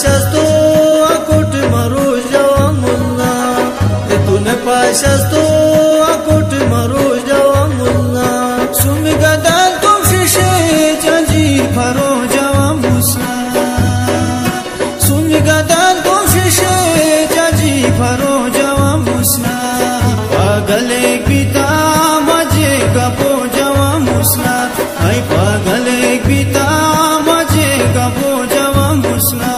pașasto acot maro jawa mulla tu ne pașasto acot maro jawa mulla sum gadan tum shishe janji pharo jawa musla sum gadan tum shishe janji pharo jawa musla pagale pita maje gapo jawa musla ai pagale pita maje gapo jawa musla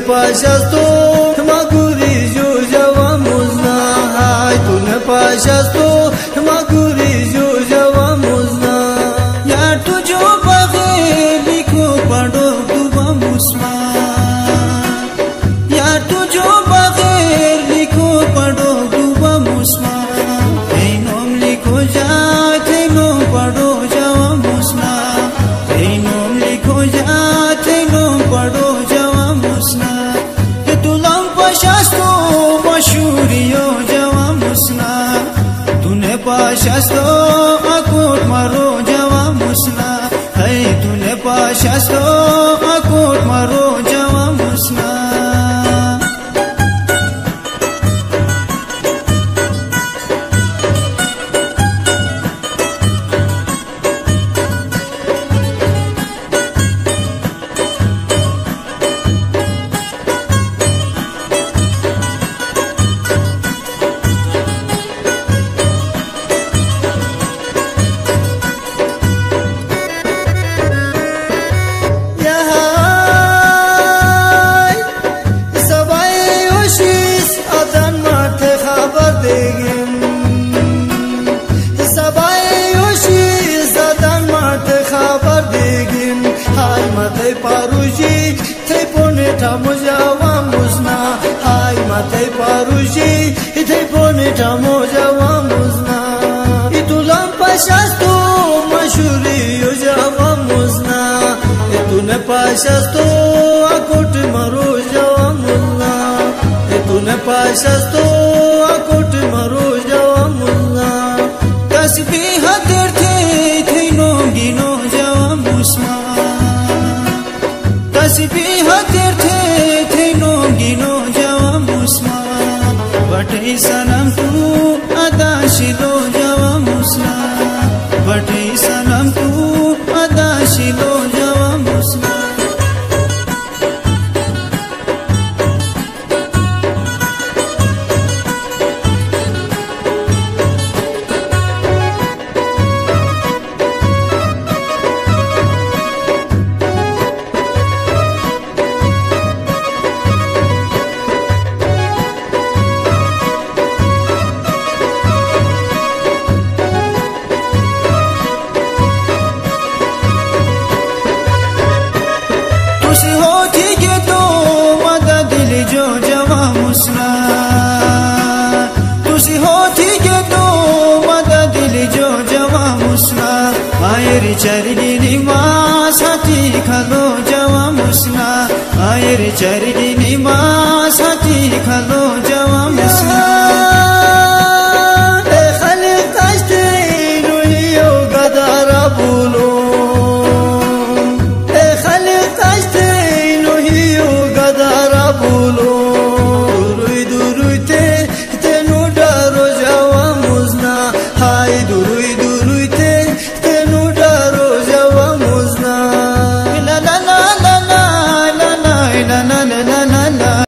pașasto maguri jo jawa muzna hai tu ne pașasto maguri jo jawa muzna ya tu jo baghe likho pado duba musma ya tu jo baghe likho pado duba musma ei nom likho ja te nom pado jawa musna ei nom likho ja te nom pado jawa musna pașasto mashuriyo jawa musna tune pașasto akot maro jawa musna hai tune pașasto akot maro jawa musna Matei paruji te pone tamo jawa musna hai matei paruji te pone tamo jawa musna itulam pașasto mashuri yo jawa musna etune pașasto akot maro jawa mulla etune pașasto akot maro jawa mulla tasbih karte the no gino jawa musna tasbih karte the no gino jawa musla bate sanam tu ada shilo jawa musla bate sanam tu ada shilo jawa musla ayri charini ma sati khalo jawa musna ayri charini ma